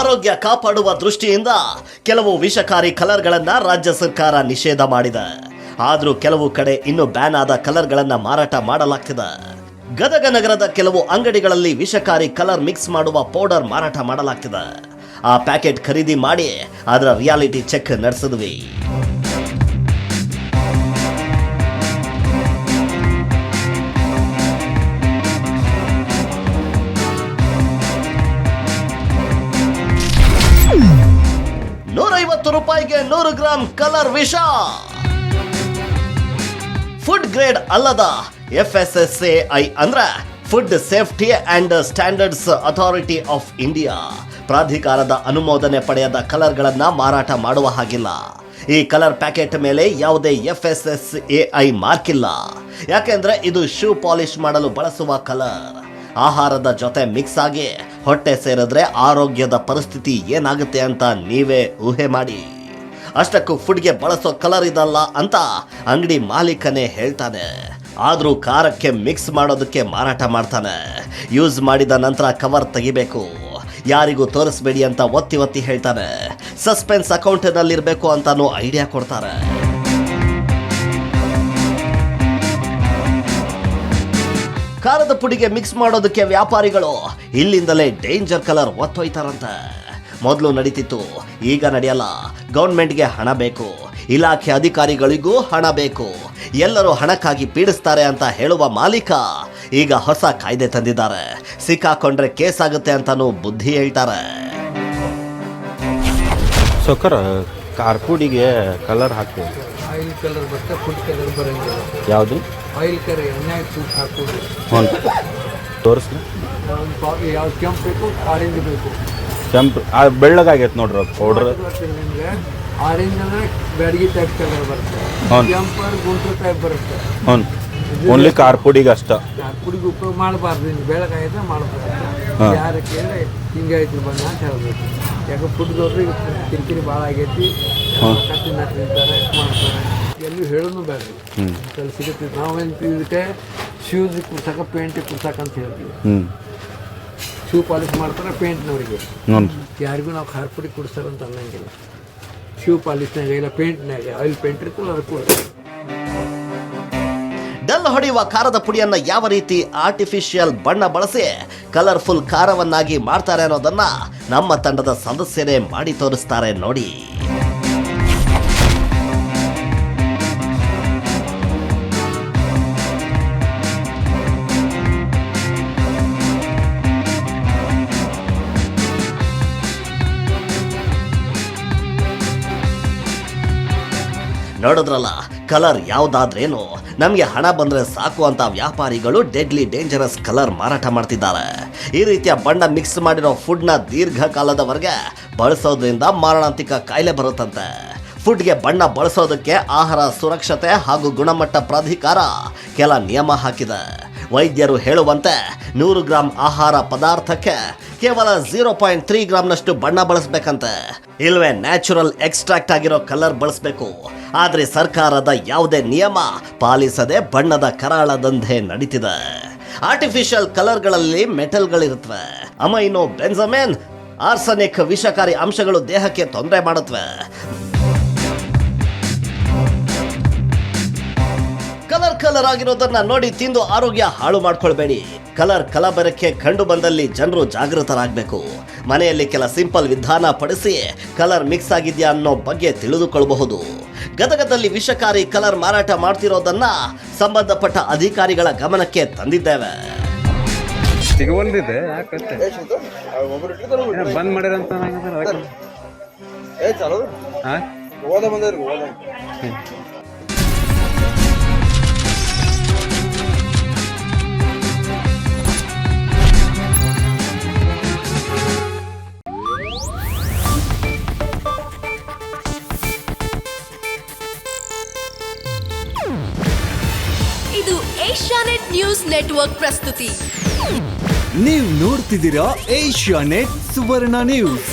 ಆರೋಗ್ಯ ಕಾಪಾಡುವ ದೃಷ್ಟಿಯಿಂದ ಕೆಲವು ವಿಷಕಾರಿ ಕಲರ್ಗಳನ್ನ ರಾಜ್ಯ ಸರ್ಕಾರ ನಿಷೇಧ ಮಾಡಿದೆ. ಆದರೂ ಕೆಲವು ಕಡೆ ಇನ್ನು ಬ್ಯಾನ್ ಆದ ಕಲರ್ಗಳನ್ನ ಮಾರಾಟ ಮಾಡಲಾಗ್ತಿದೆ. ಗದಗ ನಗರದ ಕೆಲವು ಅಂಗಡಿಗಳಲ್ಲಿ ವಿಷಕಾರಿ ಕಲರ್ ಮಿಕ್ಸ್ ಮಾಡುವ ಪೌಡರ್ ಮಾರಾಟ ಮಾಡಲಾಗ್ತಿದೆ. ಆ ಪ್ಯಾಕೆಟ್ ಖರೀದಿ ಮಾಡಿ ಅದರ ರಿಯಾಲಿಟಿ ಚೆಕ್ ನಡೆಸಿದ್ವಿ. ರೂಪಾಯಿಗೆ 100 ಗ್ರಾಂ ಕಲರ್ ವಿಷ. ಫುಡ್ ಗ್ರೇಡ್ ಅಲ್ಲದ FSSAI ಅಂದ್ರೆ food safety and standards authority of India ಪ್ರಾಧಿಕಾರದ ಅನುಮೋದನೆ ಪಡೆಯದ ಕಲರ್ಗಳನ್ನ ಮಾರಾಟ ಮಾಡುವ ಹಾಗಿಲ್ಲ. ಈ ಕಲರ್ ಪ್ಯಾಕೆಟ್ ಮೇಲೆ ಯಾವುದೇ FSSAI ಮಾರ್ಕ್ ಇಲ್ಲ. ಯಾಕೆಂದ್ರೆ ಇದು ಶೂ ಪಾಲಿಶ್ ಮಾಡಲು ಬಳಸುವ ಕಲರ್. ಆಹಾರದ ಜೊತೆ ಮಿಕ್ಸ್ ಆಗಿ ಹೊಟ್ಟೆ ಸೇರಿದ್ರೆ ಆರೋಗ್ಯದ ಪರಿಸ್ಥಿತಿ ಏನಾಗುತ್ತೆ ಅಂತ ನೀವೇ ಊಹೆ ಮಾಡಿ. ಅಷ್ಟಕ್ಕೂ ಫುಡ್ಗೆ ಬಳಸೋ ಕಲರ್ ಇದಲ್ಲ ಅಂತ ಅಂಗಡಿ ಮಾಲೀಕನೇ ಹೇಳ್ತಾನೆ. ಆದ್ರೂ ಖಾರಕ್ಕೆ ಮಿಕ್ಸ್ ಮಾಡೋದಕ್ಕೆ ಮಾರಾಟ ಮಾಡ್ತಾನೆ. ಯೂಸ್ ಮಾಡಿದ ನಂತರ ಕವರ್ ತೆಗಿಬೇಕು, ಯಾರಿಗೂ ತೋರಿಸ್ಬೇಡಿ ಅಂತ ಒತ್ತಿ ಒತ್ತಿ ಹೇಳ್ತಾನೆ. ಸಸ್ಪೆನ್ಸ್ ಅಕೌಂಟ್ನಲ್ಲಿರ್ಬೇಕು ಅಂತಾನು ಐಡಿಯಾ ಕೊಡ್ತಾರೆ. ಖಾರದ ಪುಡಿಗೆ ಮಿಕ್ಸ್ ಮಾಡೋದಕ್ಕೆ ವ್ಯಾಪಾರಿಗಳು ಇಲ್ಲಿಂದಲೇ ಡೇಂಜರ್ ಕಲರ್ ಒತ್ತೊಯ್ತಾರಂತೆ. ಮೊದಲು ನಡೀತಿತ್ತು, ಈಗ ನಡೆಯಲ್ಲ. ಗೌರ್ಮೆಂಟ್ಗೆ ಹಣ ಬೇಕು, ಇಲಾಖೆ ಅಧಿಕಾರಿಗಳಿಗೂ ಹಣ ಬೇಕು, ಎಲ್ಲರೂ ಹಣಕ್ಕಾಗಿ ಪೀಡಿಸ್ತಾರೆ ಅಂತ ಹೇಳುವ ಮಾಲೀಕ ಈಗ ಹೊಸ ಕಾಯ್ದೆ ತಂದಿದ್ದಾರೆ. ಸಿಕ್ಕಾಕೊಂಡ್ರೆ ಕೇಸ್ ಆಗುತ್ತೆ ಅಂತಾನು ಬುದ್ಧಿ ಹೇಳ್ತಾರೆ. ಸೊಕ್ಕರ ಕಾರ್ಪುಡಿಗೆ ಕಲರ್ ಹಾಕ್ತೀವಿ. ಆಯಿಲ್ ಕಲರ್ ಬರುತ್ತೆ, ಫುಡ್ ಕಲರ್ ಬರೋಂಗಿಲ್ಲ. ಯಾವುದು? ಆಯಿಲ್ ಕಲರ್ ಎಣ್ಣೆ ಫುಡ್ ಹಾಕೋದು. ತೋರಿಸ್ಲಿ. ಯಾವ್ದು ಕೆಂಪು ಬೇಕು, ಆರೆಂಜ್ ಬೇಕು. ಕೆಂಪು ಬೆಳ್ಳಗಾಗೈತೆ ನೋಡ್ರಿ ಪೌಡ್ರ್. ನಿಮಗೆ ಆರೆಂಜ್ ಅಂದರೆ ಬ್ಯಾಡಗಿ ಟೈಪ್ ಕಲರ್ ಬರುತ್ತೆ, ಕೆಂಪು ಗುಂಟೂರು ಟೈಪ್ ಬರುತ್ತೆ. ಓನ್ಲಿ ಕಾರ್ಪುಡಿಗೆ ಅಷ್ಟ. ಕಾರ್ಪುಡಿಗೆ ಉಪಯೋಗ ಮಾಡಬಾರ್ದು. ಇನ್ನು ಬೆಳಗಾಗಿದ್ರೆ ಮಾಡಬಾರ್ದು. ಯಾರು ಕೇಳಿ ಹಿಂಗಾಯ್ತು ಬಣ್ಣ ಅಂತ ಹೇಳ್ಬೇಕು. ಯಾಕೆ ಫುಡ್ದವ್ರು ಈಗ ಕಿರಿಕಿರಿ ಭಾಳ ಆಗೈತಿ, ಕತ್ತಿನ ತಿಂತಾರೆ ಮಾಡ್ತಾರೆ. ಎಲ್ಲೂ ಹೇಳೋನು ಬೇಡ, ಅಲ್ಲಿ ಸಿಗುತ್ತೆ. ನಾವೇನು ಇದಕ್ಕೆ ಶೂಸ್ ಕುಡ್ಸಕ್ಕೆ, ಪೇಂಟಿಗೆ ಕುಡ್ಸಕ್ಕೆ ಅಂತ ಹೇಳ್ತೀವಿ. ಶೂ ಪಾಲಿಶ್ ಮಾಡ್ತಾರೆ ಪೇಂಟ್ನವ್ರಿಗೆ. ಯಾರಿಗೂ ನಾವು ಖಾರ ಪುಡಿ ಕುಡಿಸ್ತಾರಂತ ಅನ್ನಂಗಿಲ್ಲ. ಶೂ ಪಾಲಿಶ್ನಾಗ ಇಲ್ಲ, ಪೇಂಟ್ನಾಗ ಆಯಿಲ್ ಪೇಂಟ್ ಇರ್ತಲ್ಲ ಅದು ಕೂಡ. ಡಲ್ ಹೊಡೆಯುವ ಖಾರದ ಪುಡಿಯನ್ನ ಯಾವ ರೀತಿ ಆರ್ಟಿಫಿಷಿಯಲ್ ಬಣ್ಣ ಬಳಸಿ ಕಲರ್ಫುಲ್ ಖಾರವನ್ನಾಗಿ ಮಾಡ್ತಾರೆ ಅನ್ನೋದನ್ನ ನಮ್ಮ ತಂಡದ ಸದಸ್ಯರೇ ಮಾಡಿ ತೋರಿಸ್ತಾರೆ ನೋಡಿ. ನೋಡಿದ್ರಲ್ಲ, ಕಲರ್ ಯಾವ್ದಾದ್ರೇನು, ನಮಗೆ ಹಣ ಬಂದ್ರೆ ಸಾಕು ಅಂತ ವ್ಯಾಪಾರಿಗಳು ಡೆಡ್ಲಿ ಡೇಂಜರಸ್ ಕಲರ್ ಮಾರಾಟ ಮಾಡ್ತಿದ್ದಾರೆ. ಈ ರೀತಿಯ ಬಣ್ಣ ಮಿಕ್ಸ್ ಮಾಡಿರೋ ಫುಡ್ನ ದೀರ್ಘಕಾಲದವರೆಗೆ ಬಳಸೋದ್ರಿಂದ ಮಾರಣಾಂತಿಕ ಕಾಯಿಲೆ ಬರುತ್ತಂತೆ. ಫುಡ್ಗೆ ಬಣ್ಣ ಬಳಸೋದಕ್ಕೆ ಆಹಾರ ಸುರಕ್ಷತೆ ಹಾಗೂ ಗುಣಮಟ್ಟ ಪ್ರಾಧಿಕಾರ ಕೆಲ ನಿಯಮ ಹಾಕಿದೆ. ವೈದ್ಯರು ಹೇಳುವಂತೆ 100 ಗ್ರಾಂ ಆಹಾರ ಪದಾರ್ಥಕ್ಕೆ ಕೇವಲ 0.3 ಗ್ರಾಂನಷ್ಟು ಬಣ್ಣ ಬಳಸಬೇಕಂತೆ. ಇಲ್ವೇ ನ್ಯಾಚುರಲ್ ಎಕ್ಸ್ಟ್ರಾಕ್ಟ್ ಆಗಿರೋ ಕಲರ್ ಬಳಸಬೇಕು. ಆದರೆ ಸರ್ಕಾರದ ಯಾವುದೇ ನಿಯಮ ಪಾಲಿಸದೆ ಬಣ್ಣದ ಕರಾಳ ದಂಧೆ ನಡೀತಿದೆ. ಆರ್ಟಿಫಿಷಿಯಲ್ ಕಲರ್ಗಳಲ್ಲಿ ಮೆಟಲ್ಗಳಿರುತ್ತವೆ, ಅಮೈನೋ, ಬೆನ್ಜಮಿನ್, ಆರ್ಸನಿಕ್ ವಿಷಕಾರಿ ಅಂಶಗಳು ದೇಹಕ್ಕೆ ತೊಂದರೆ ಮಾಡುತ್ತವೆ. ಕಲರ್ ಆಗಿರೋದನ್ನ ನೋಡಿ ತಿಂದು ಆರೋಗ್ಯ ಹಾಳು ಮಾಡ್ಕೊಳ್ಬೇಡಿ. ಕಲಬೆರಕೆ ಕಂಡು ಬಂದಲ್ಲಿ ಜನರು ಜಾಗೃತರಾಗಬೇಕು. ಮನೆಯಲ್ಲಿ ಕೆಲ ಸಿಂಪಲ್ ವಿಧಾನ ಪಡಿಸಿ ಕಲರ್ ಮಿಕ್ಸ್ ಆಗಿದೆಯಾ ಅನ್ನೋ ಬಗ್ಗೆ ತಿಳಿದುಕೊಳ್ಳಬಹುದು. ಗದಗದಲ್ಲಿ ವಿಷಕಾರಿ ಕಲರ್ ಮಾರಾಟ ಮಾಡ್ತಿರೋದನ್ನ ಸಂಬಂಧಪಟ್ಟ ಅಧಿಕಾರಿಗಳ ಗಮನಕ್ಕೆ ತಂದಿದ್ದೇವೆ. ಬಂದ್ ಮಾಡಿರಂತ ಇದು ಏಷ್ಯಾನೆಟ್ ನ್ಯೂಸ್ ನೆಟ್ವರ್ಕ್ ಪ್ರಸ್ತುತಿ. ನೀವು ನೋಡ್ತಿದ್ದೀರಾ ಏಷ್ಯಾನೆಟ್ ಸುವರ್ಣ ನ್ಯೂಸ್.